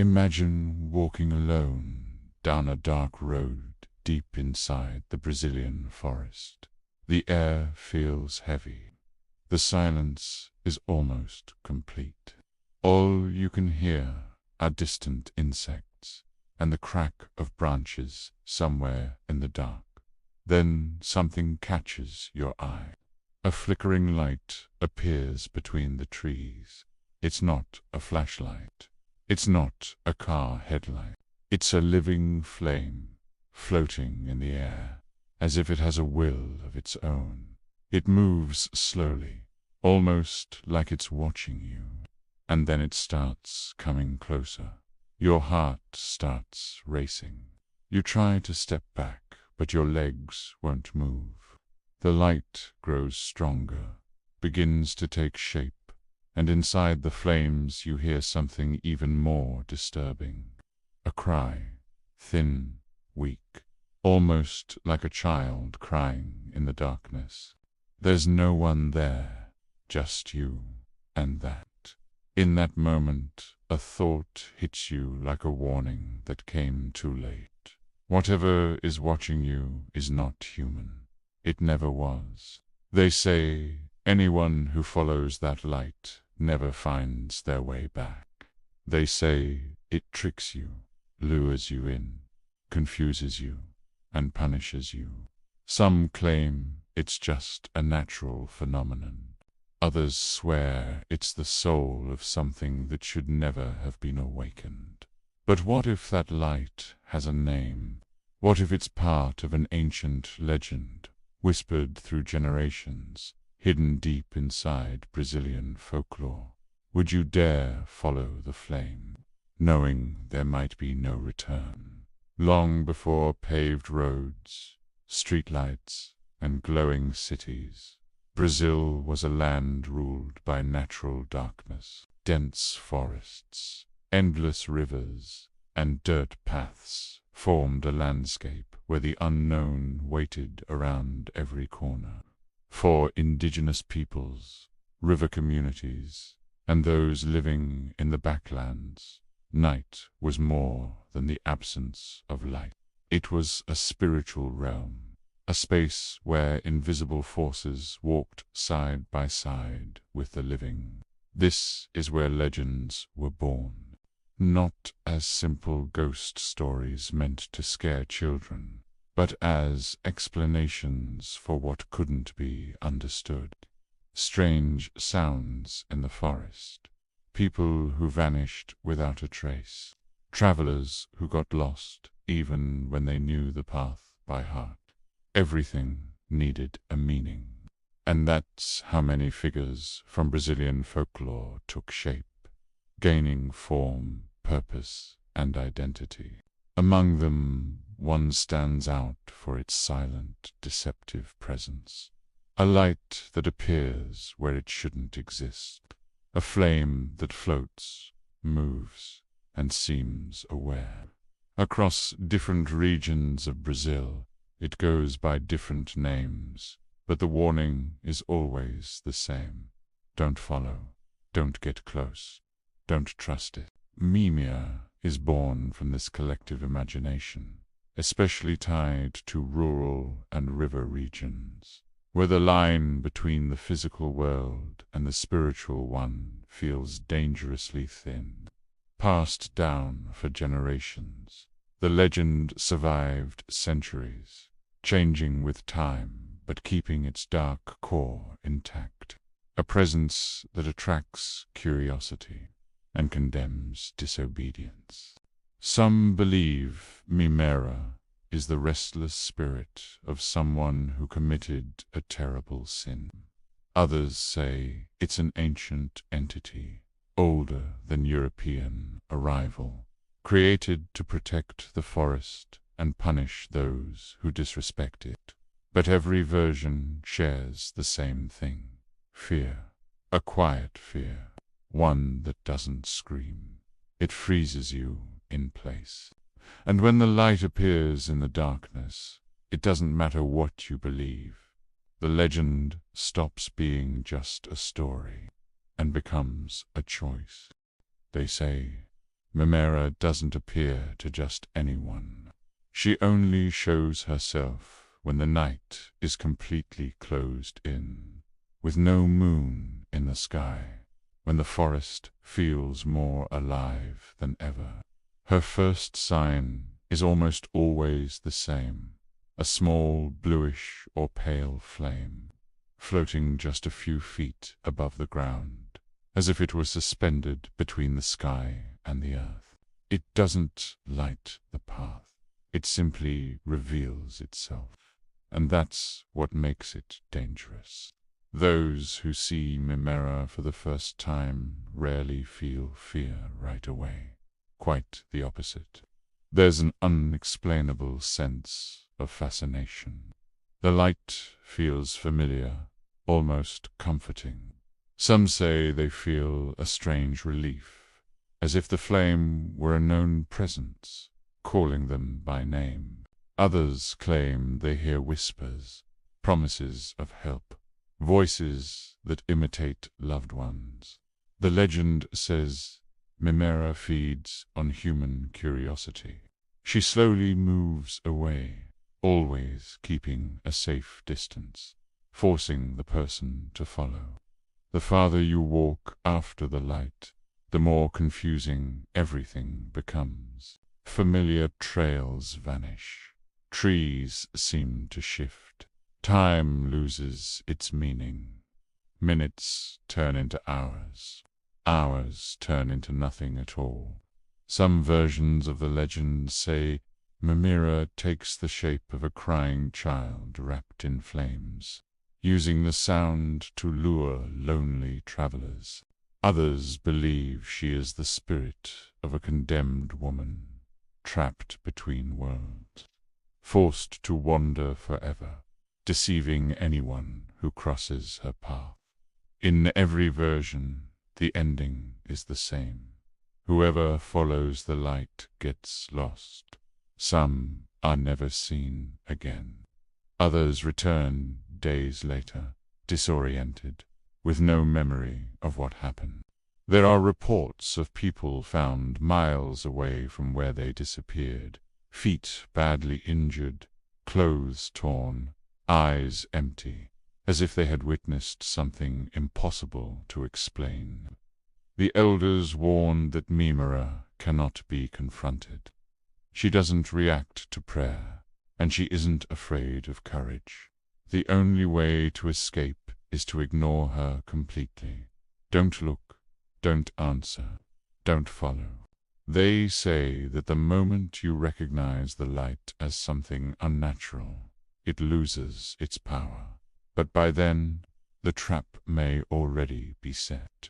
Imagine walking alone down a dark road deep inside the Brazilian forest. The air feels heavy. The silence is almost complete. All you can hear are distant insects and the crack of branches somewhere in the dark. Then something catches your eye. A flickering light appears between the trees. It's not a flashlight. It's not a car headlight. It's a living flame, floating in the air, as if it has a will of its own. It moves slowly, almost like it's watching you. And then it starts coming closer. Your heart starts racing. You try to step back, but your legs won't move. The light grows stronger, begins to take shape, and inside the flames you hear something even more disturbing. A cry, thin, weak, almost like a child crying in the darkness. There's no one there, just you and that. In that moment, a thought hits you like a warning that came too late. Whatever is watching you is not human. It never was. They say anyone who follows that light never finds their way back. They say it tricks you, lures you in, confuses you, and punishes you. Some claim it's just a natural phenomenon. Others swear it's the soul of something that should never have been awakened. But what if that light has a name? What if it's part of an ancient legend, whispered through generations, hidden deep inside Brazilian folklore? Would you dare follow the flame, knowing there might be no return? Long before paved roads, streetlights, and glowing cities, Brazil was a land ruled by natural darkness. Dense forests, endless rivers, and dirt paths formed a landscape where the unknown waited around every corner. For indigenous peoples, river communities, and those living in the backlands, night was more than the absence of light. It was a spiritual realm, a space where invisible forces walked side by side with the living. This is where legends were born, not as simple ghost stories meant to scare children, but as explanations for what couldn't be understood. Strange sounds in the forest, people who vanished without a trace, travelers who got lost even when they knew the path by heart. Everything needed a meaning. And that's how many figures from Brazilian folklore took shape, gaining form, purpose, and identity. Among them, one stands out for its silent, deceptive presence. A light that appears where it shouldn't exist. A flame that floats, moves, and seems aware. Across different regions of Brazil, it goes by different names, but the warning is always the same. Don't follow. Don't get close. Don't trust it. Mimirã is born from this collective imagination, especially tied to rural and river regions, where the line between the physical world and the spiritual one feels dangerously thin. Passed down for generations, the legend survived centuries, changing with time but keeping its dark core intact, a presence that attracts curiosity and condemns disobedience. Some believe Mimirã is the restless spirit of someone who committed a terrible sin. Others say it's an ancient entity, older than European arrival, created to protect the forest and punish those who disrespect it. But every version shares the same thing: fear, a quiet fear, one that doesn't scream. It freezes you in place. And when the light appears in the darkness, it doesn't matter what you believe. The legend stops being just a story and becomes a choice. They say, Mimirã doesn't appear to just anyone. She only shows herself when the night is completely closed in, with no moon in the sky, when the forest feels more alive than ever. Her first sign is almost always the same, a small bluish or pale flame, floating just a few feet above the ground, as if it were suspended between the sky and the earth. It doesn't light the path, it simply reveals itself, and that's what makes it dangerous. Those who see Mimirã for the first time rarely feel fear right away. Quite the opposite. There's an unexplainable sense of fascination. The light feels familiar, almost comforting. Some say they feel a strange relief, as if the flame were a known presence, calling them by name. Others claim they hear whispers, promises of help, voices that imitate loved ones. The legend says Mimirã feeds on human curiosity. She slowly moves away, always keeping a safe distance, forcing the person to follow. The farther you walk after the light, the more confusing everything becomes. Familiar trails vanish. Trees seem to shift. Time loses its meaning. Minutes turn into hours. Hours turn into nothing at all. Some versions of the legend say Mimirã takes the shape of a crying child wrapped in flames, using the sound to lure lonely travelers. Others believe she is the spirit of a condemned woman, trapped between worlds, forced to wander forever, deceiving anyone who crosses her path. In every version, the ending is the same. Whoever follows the light gets lost. Some are never seen again. Others return days later, disoriented, with no memory of what happened. There are reports of people found miles away from where they disappeared, feet badly injured, clothes torn, eyes empty, as if they had witnessed something impossible to explain. The elders warn that Mimirã cannot be confronted. She doesn't react to prayer, and she isn't afraid of courage. The only way to escape is to ignore her completely. Don't look, don't answer, don't follow. They say that the moment you recognize the light as something unnatural, it loses its power. But by then, the trap may already be set.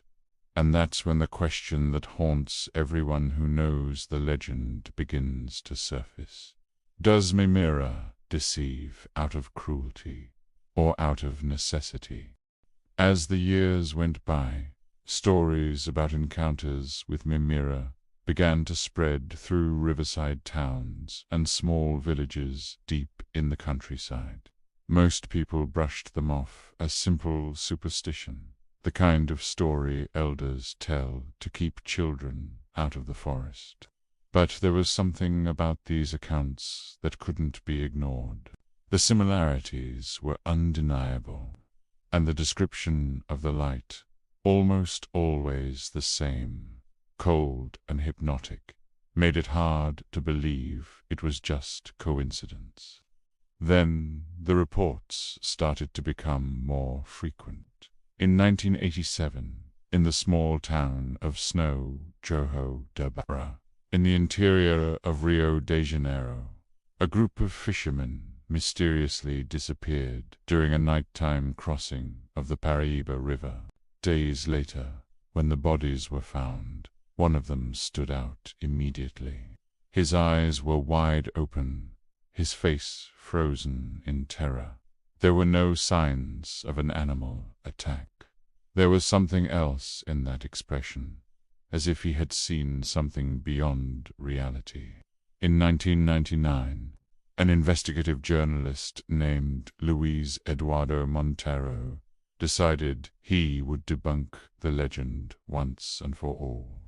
And that's when the question that haunts everyone who knows the legend begins to surface. Does Mimirã deceive out of cruelty or out of necessity? As the years went by, stories about encounters with Mimirã began to spread through riverside towns and small villages deep in the countryside. Most people brushed them off as simple superstition, the kind of story elders tell to keep children out of the forest. But there was something about these accounts that couldn't be ignored. The similarities were undeniable, and the description of the light, almost always the same, cold and hypnotic, made it hard to believe it was just coincidence. Then the reports started to become more frequent. In 1987, in the small town of São João da Barra, in the interior of Rio de Janeiro, a group of fishermen mysteriously disappeared during a nighttime crossing of the Paraíba River. Days later, when the bodies were found, one of them stood out immediately. His eyes were wide open, his face frozen in terror. There were no signs of an animal attack. There was something else in that expression, as if he had seen something beyond reality. In 1999, an investigative journalist named Luis Eduardo Montero decided he would debunk the legend once and for all.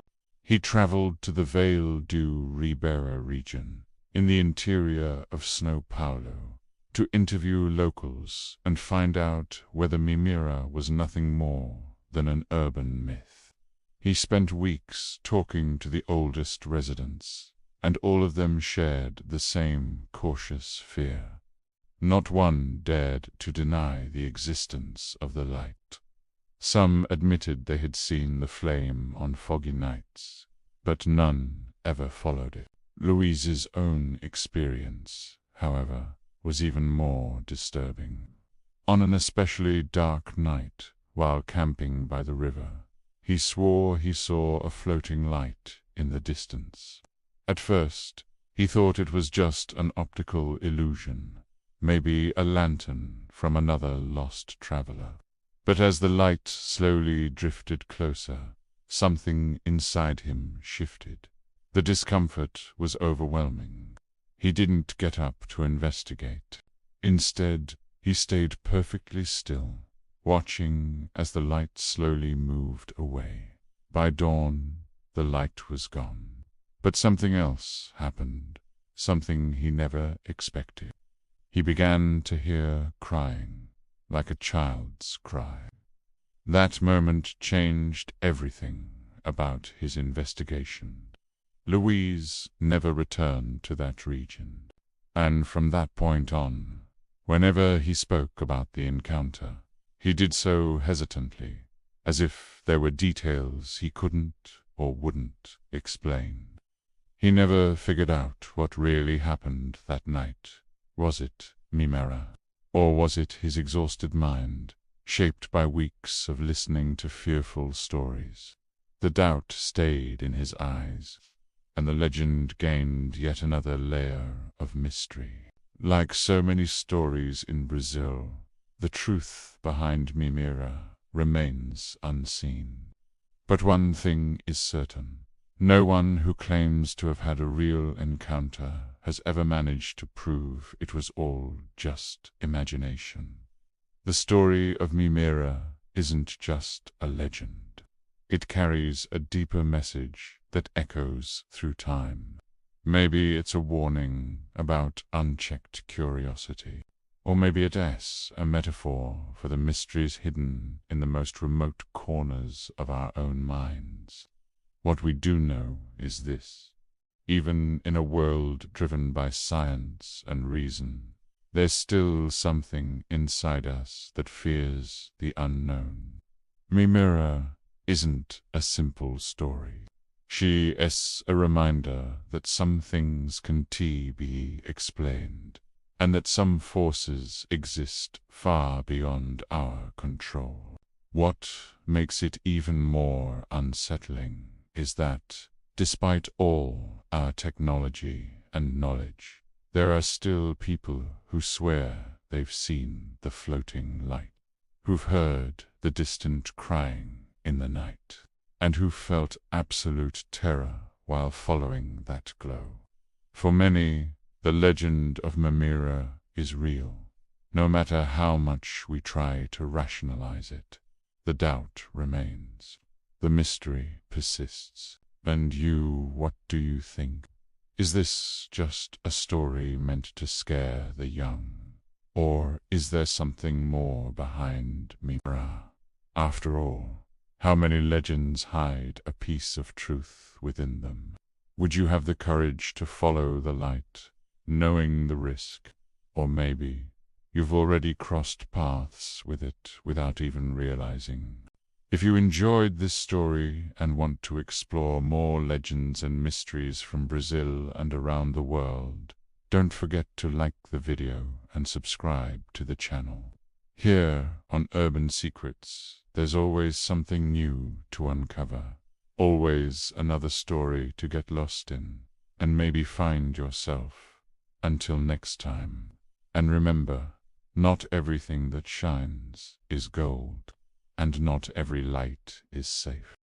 He traveled to the Vale do Ribeira region, in the interior of São Paulo, to interview locals and find out whether Mimirã was nothing more than an urban myth. He spent weeks talking to the oldest residents, and all of them shared the same cautious fear. Not one dared to deny the existence of the light. Some admitted they had seen the flame on foggy nights, but none ever followed it. Louise's own experience, however, was even more disturbing. On an especially dark night, while camping by the river, he swore he saw a floating light in the distance. At first, he thought it was just an optical illusion, maybe a lantern from another lost traveler. But as the light slowly drifted closer, something inside him shifted. The discomfort was overwhelming. He didn't get up to investigate. Instead, he stayed perfectly still, watching as the light slowly moved away. By dawn, the light was gone. But something else happened, something he never expected. He began to hear crying, like a child's cry. That moment changed everything about his investigation. Louise never returned to that region, and from that point on, whenever he spoke about the encounter, he did so hesitantly, as if there were details he couldn't or wouldn't explain. He never figured out what really happened that night. Was it Mimirã? Or was it his exhausted mind, shaped by weeks of listening to fearful stories? The doubt stayed in his eyes, and the legend gained yet another layer of mystery. Like so many stories in Brazil, the truth behind Mimirã remains unseen. But one thing is certain. No one who claims to have had a real encounter has ever managed to prove it was all just imagination. The story of Mimirã isn't just a legend. It carries a deeper message that echoes through time. Maybe it's a warning about unchecked curiosity, or maybe it's a metaphor for the mysteries hidden in the most remote corners of our own minds. What we do know is this: even in a world driven by science and reason, there's still something inside us that fears the unknown. Mimirã isn't a simple story. She is a reminder that some things can be explained, and that some forces exist far beyond our control. What makes it even more unsettling is that, despite all our technology and knowledge, there are still people who swear they've seen the floating light, who've heard the distant crying in the night, and who felt absolute terror while following that glow. For many, the legend of Mimirã is real. No matter how much we try to rationalize it, the doubt remains. The mystery persists. And you, what do you think? Is this just a story meant to scare the young? Or is there something more behind Mimirã? After all, how many legends hide a piece of truth within them? Would you have the courage to follow the light, knowing the risk? Or maybe you've already crossed paths with it without even realizing. If you enjoyed this story and want to explore more legends and mysteries from Brazil and around the world, don't forget to like the video and subscribe to the channel. Here on Urban Secrets, there's always something new to uncover, always another story to get lost in, and maybe find yourself. Until next time, and remember, not everything that shines is gold, and not every light is safe.